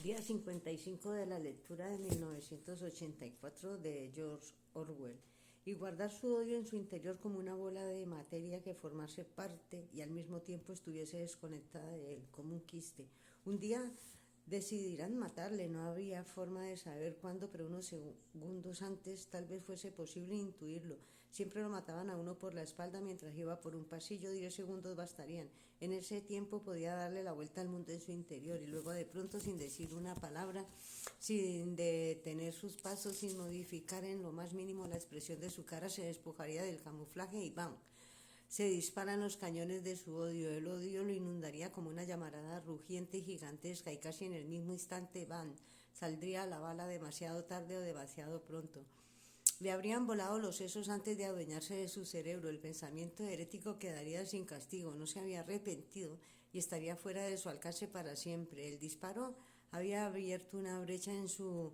Día 55 de la lectura de 1984 de George Orwell. Y guardar su odio en su interior como una bola de materia que formase parte y al mismo tiempo estuviese desconectada de él, como un quiste. Un día decidirán matarle, no habría forma de saber cuándo, pero unos segundos antes tal vez fuese posible intuirlo. Siempre lo mataban a uno por la espalda mientras iba por un pasillo, 10 segundos bastarían. En ese tiempo podía darle la vuelta al mundo en su interior y luego de pronto, sin decir una palabra, sin detener sus pasos, sin modificar en lo más mínimo la expresión de su cara, se despojaría del camuflaje y ¡bam! Se disparan los cañones de su odio. El odio lo inundaría como una llamarada rugiente y gigantesca, y casi en el mismo instante ¡bam! Saldría la bala demasiado tarde o demasiado pronto. Le habrían volado los sesos antes de adueñarse de su cerebro. El pensamiento herético quedaría sin castigo. No se había arrepentido y estaría fuera de su alcance para siempre. El disparo había abierto una brecha en su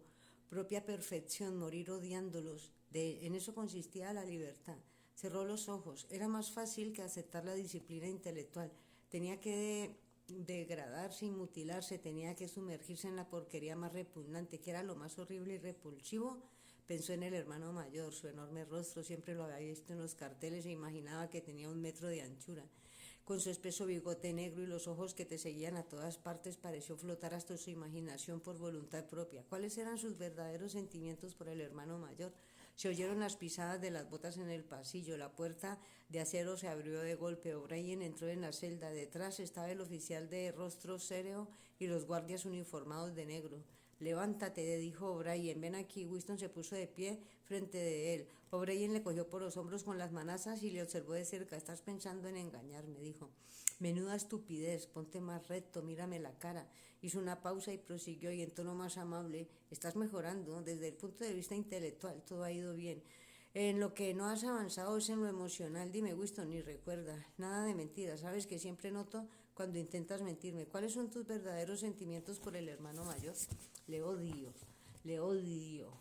propia perfección, morir odiándolos. En eso consistía la libertad. Cerró los ojos. Era más fácil que aceptar la disciplina intelectual. Tenía que degradarse y mutilarse, tenía que sumergirse en la porquería más repugnante, que era lo más horrible y repulsivo. Pensó en el hermano mayor, su enorme rostro, siempre lo había visto en los carteles e imaginaba que tenía 1 metro de anchura. Con su espeso bigote negro y los ojos que te seguían a todas partes, pareció flotar hasta su imaginación por voluntad propia. ¿Cuáles eran sus verdaderos sentimientos por el hermano mayor? Se oyeron las pisadas de las botas en el pasillo. La puerta de acero se abrió de golpe. O'Brien entró en la celda. Detrás estaba el oficial de rostro serio y los guardias uniformados de negro. Levántate, dijo O'Brien. Ven aquí. Winston se puso de pie frente de él. O'Brien le cogió por los hombros con las manazas y le observó de cerca. Estás pensando en engañarme, dijo. Menuda estupidez. Ponte más recto, mírame la cara. Hizo una pausa y prosiguió, y en tono más amable. Estás mejorando. Desde el punto de vista intelectual todo ha ido bien. En lo que no has avanzado es en lo emocional. Dime, Winston, ni recuerda. Nada de mentiras. Sabes que siempre noto cuando intentas mentirme. ¿Cuáles son tus verdaderos sentimientos por el hermano mayor? Le odio. Le odio.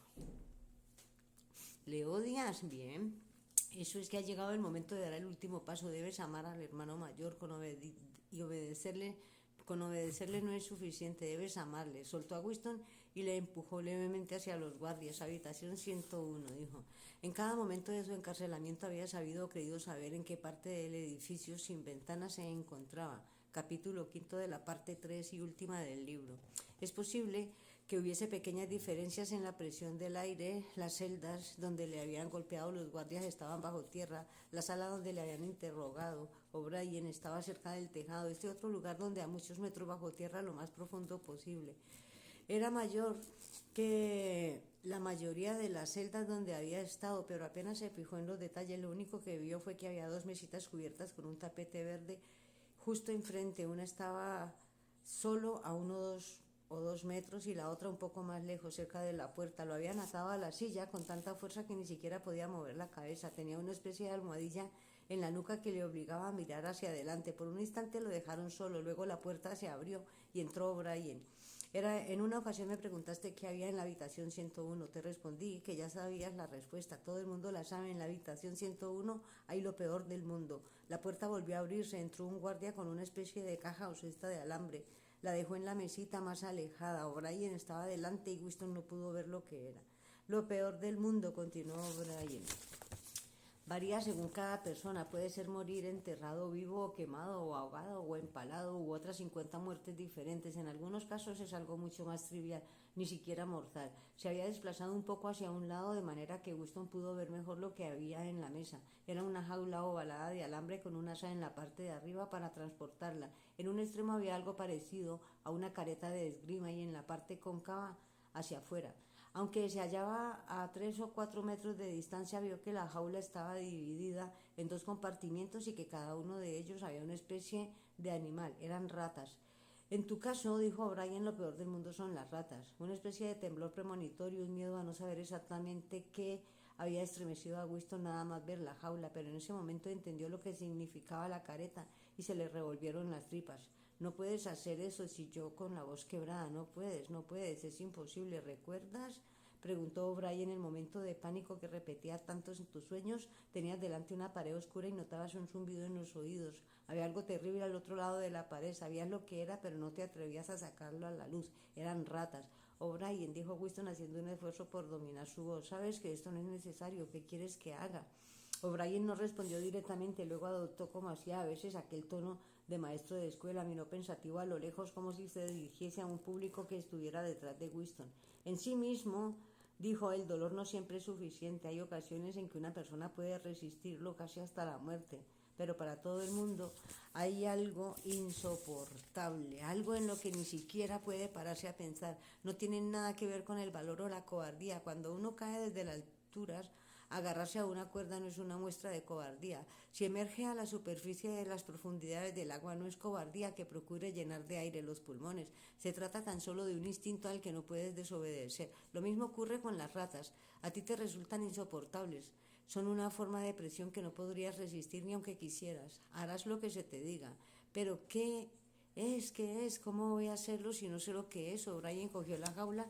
¿Le odias? Bien. Eso es que ha llegado el momento de dar el último paso. Debes amar al hermano mayor y obedecerle. Con obedecerle no es suficiente, debes amarle. Soltó a Winston y le empujó levemente hacia los guardias. Habitación 101, dijo. En cada momento de su encarcelamiento había sabido o creído saber en qué parte del edificio sin ventanas se encontraba. Capítulo 5 de la parte 3 y última del libro. Es posible que hubiese pequeñas diferencias en la presión del aire. Las celdas donde le habían golpeado los guardias estaban bajo tierra. La sala donde le habían interrogado O'Brien estaba cerca del tejado. Este otro lugar donde a muchos metros bajo tierra, lo más profundo posible. Era mayor que la mayoría de las celdas donde había estado, pero apenas se fijó en los detalles. Lo único que vio fue que había 2 mesitas cubiertas con un tapete verde justo enfrente. Una estaba solo a 1 o 2 metros y la otra un poco más lejos, cerca de la puerta. Lo habían atado a la silla con tanta fuerza que ni siquiera podía mover la cabeza. Tenía una especie de almohadilla en la nuca que le obligaba a mirar hacia adelante. Por un instante lo dejaron solo, luego la puerta se abrió y entró O'Brien. En una ocasión me preguntaste qué había en la habitación 101. Te respondí que ya sabías la respuesta. Todo el mundo la sabe. En la habitación 101 hay lo peor del mundo. La puerta volvió a abrirse. Entró un guardia con una especie de caja o cesta de alambre. La dejó en la mesita más alejada. O'Brien estaba delante y Winston no pudo ver lo que era. Lo peor del mundo, continuó O'Brien. Varía según cada persona, puede ser morir enterrado vivo o quemado o ahogado o empalado u otras 50 muertes diferentes. En algunos casos es algo mucho más trivial, ni siquiera mortal. Se había desplazado un poco hacia un lado de manera que Winston pudo ver mejor lo que había en la mesa. Era una jaula ovalada de alambre con un asa en la parte de arriba para transportarla. En un extremo había algo parecido a una careta de esgrima y en la parte cóncava hacia afuera. Aunque se hallaba a 3 o 4 metros de distancia, vio que la jaula estaba dividida en 2 compartimientos y que cada uno de ellos había una especie de animal. Eran ratas. En tu caso, dijo O'Brien, lo peor del mundo son las ratas. Una especie de temblor premonitorio, un miedo a no saber exactamente qué había estremecido a Winston nada más ver la jaula, pero en ese momento entendió lo que significaba la careta y se le revolvieron las tripas. No puedes hacer eso, si yo con la voz quebrada. No puedes, es imposible. ¿Recuerdas? preguntó O'Brien en el momento de pánico que repetía tantos en tus sueños. Tenías delante una pared oscura y notabas un zumbido en los oídos. Había algo terrible al otro lado de la pared. Sabías lo que era, pero no te atrevías a sacarlo a la luz. Eran ratas. O'Brien, dijo Winston haciendo un esfuerzo por dominar su voz. Sabes que esto no es necesario. ¿Qué quieres que haga? O'Brien no respondió directamente, luego adoptó, como hacía a veces, aquel tono de maestro de escuela. Miró pensativo a lo lejos como si se dirigiese a un público que estuviera detrás de Winston. En sí mismo, dijo, el dolor no siempre es suficiente. Hay ocasiones en que una persona puede resistirlo casi hasta la muerte, pero para todo el mundo hay algo insoportable, algo en lo que ni siquiera puede pararse a pensar. No tiene nada que ver con el valor o la cobardía. Cuando uno cae desde las alturas, agarrarse a una cuerda no es una muestra de cobardía. Si emerge a la superficie de las profundidades del agua, no es cobardía que procure llenar de aire los pulmones. Se trata tan solo de un instinto al que no puedes desobedecer. Lo mismo ocurre con las ratas. A ti te resultan insoportables. Son una forma de presión que no podrías resistir ni aunque quisieras. Harás lo que se te diga. Pero ¿qué es? ¿Qué es? ¿Cómo voy a hacerlo si no sé lo que es? O'Brien cogió la jaula,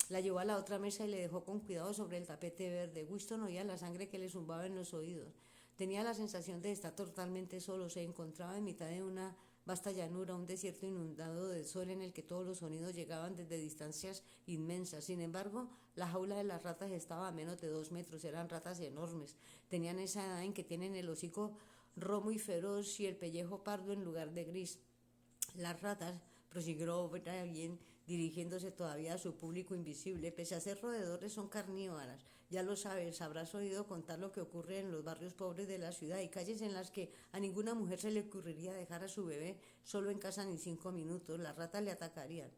la llevó a la otra mesa y le dejó con cuidado sobre el tapete verde. Winston oía la sangre que le zumbaba en los oídos. Tenía la sensación de estar totalmente solo. Se encontraba en mitad de una vasta llanura, un desierto inundado de sol en el que todos los sonidos llegaban desde distancias inmensas. Sin embargo, la jaula de las ratas estaba a menos de 2 metros. Eran ratas enormes. Tenían esa edad en que tienen el hocico romo y feroz y el pellejo pardo en lugar de gris. Las ratas, prosiguió O'Brien, dirigiéndose todavía a su público invisible, pese a ser roedores, son carnívoras. Ya lo sabes, habrás oído contar lo que ocurre en los barrios pobres de la ciudad. Hay calles en las que a ninguna mujer se le ocurriría dejar a su bebé solo en casa ni 5 minutos. Las ratas le atacarían.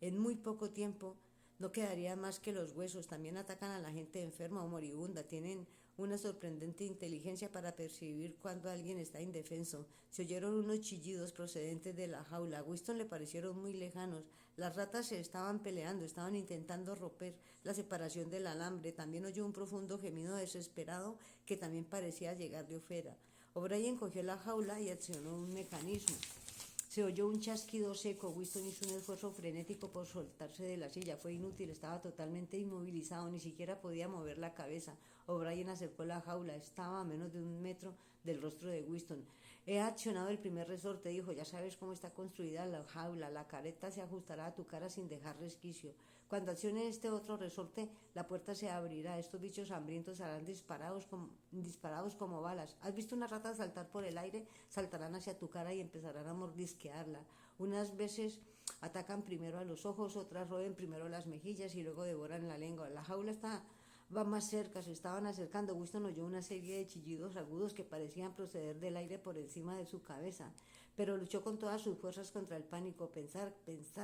En muy poco tiempo no quedaría más que los huesos. También atacan a la gente enferma o moribunda. Tienen una sorprendente inteligencia para percibir cuando alguien está indefenso. Se oyeron unos chillidos procedentes de la jaula. A Winston le parecieron muy lejanos. Las ratas se estaban peleando, estaban intentando romper la separación del alambre. También oyó un profundo gemido desesperado que también parecía llegar de afuera. O'Brien cogió la jaula y accionó un mecanismo. Se oyó un chasquido seco. Winston hizo un esfuerzo frenético por soltarse de la silla. Fue inútil, estaba totalmente inmovilizado, ni siquiera podía mover la cabeza. O'Brien acercó la jaula. Estaba a menos de 1 metro del rostro de Winston. He accionado el primer resorte, dijo. Ya sabes cómo está construida la jaula. La careta se ajustará a tu cara sin dejar resquicio. Cuando accione este otro resorte, la puerta se abrirá. Estos bichos hambrientos serán disparados como balas. ¿Has visto una rata saltar por el aire? Saltarán hacia tu cara y empezarán a mordisquearla. Unas veces atacan primero a los ojos, otras roen primero las mejillas y luego devoran la lengua. La jaula va más cerca, se estaban acercando. Winston oyó una serie de chillidos agudos que parecían proceder del aire por encima de su cabeza, pero luchó con todas sus fuerzas contra el pánico. Pensar,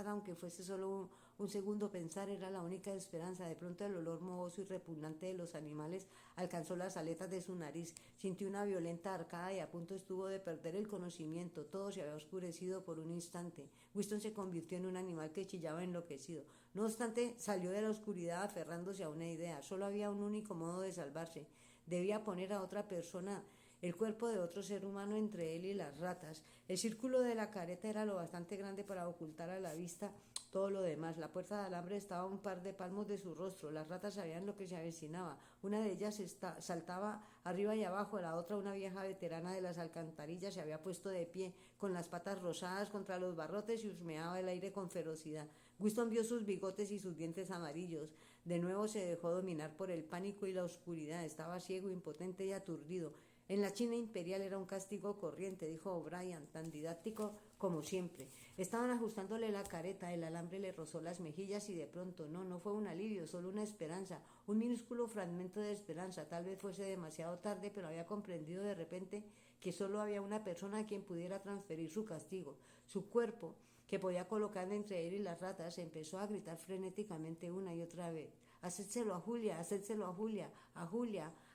aunque fuese solo un segundo, pensar era la única esperanza. De pronto el olor mohoso y repugnante de los animales alcanzó las aletas de su nariz. Sintió una violenta arcada y a punto estuvo de perder el conocimiento. Todo se había oscurecido por un instante. Winston se convirtió en un animal que chillaba enloquecido. No obstante, salió de la oscuridad aferrándose a una idea. Solo había un único modo de salvarse. Debía poner a otra persona, el cuerpo de otro ser humano, entre él y las ratas. El círculo de la careta era lo bastante grande para ocultar a la vista todo lo demás. La puerta de alambre estaba a un par de palmos de su rostro. Las ratas sabían lo que se avecinaba. Una de ellas saltaba arriba y abajo. La otra, una vieja veterana de las alcantarillas, se había puesto de pie, con las patas rosadas contra los barrotes, y husmeaba el aire con ferocidad. Winston vio sus bigotes y sus dientes amarillos. De nuevo se dejó dominar por el pánico y la oscuridad. Estaba ciego, impotente y aturdido. En la China imperial era un castigo corriente, dijo O'Brien, tan didáctico como siempre. Estaban ajustándole la careta, el alambre le rozó las mejillas y de pronto, no fue un alivio, solo una esperanza, un minúsculo fragmento de esperanza. Tal vez fuese demasiado tarde, pero había comprendido de repente que solo había una persona a quien pudiera transferir su castigo. Su cuerpo, que podía colocar entre él y las ratas, empezó a gritar frenéticamente una y otra vez. Hacédselo a Julia, hacédselo a Julia,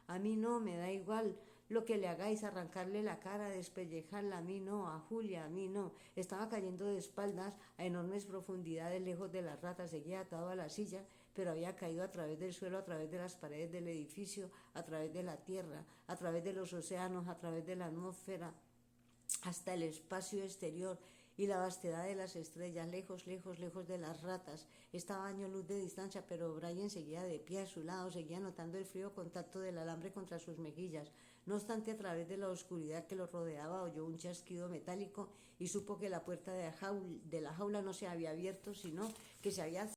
a mí no, me da igual lo que le hagáis, arrancarle la cara, despellejarla, a mí no, a Julia, a mí no. Estaba cayendo de espaldas a enormes profundidades lejos de las ratas. Seguía atado a la silla, pero había caído a través del suelo, a través de las paredes del edificio, a través de la tierra, a través de los océanos, a través de la atmósfera, hasta el espacio exterior. y la vastedad de las estrellas, lejos, lejos, lejos de las ratas. Estaba a años luz de distancia, pero Brian seguía de pie a su lado, seguía notando el frío contacto del alambre contra sus mejillas. No obstante, a través de la oscuridad que lo rodeaba, oyó un chasquido metálico y supo que la puerta de la jaula no se había abierto, sino que se había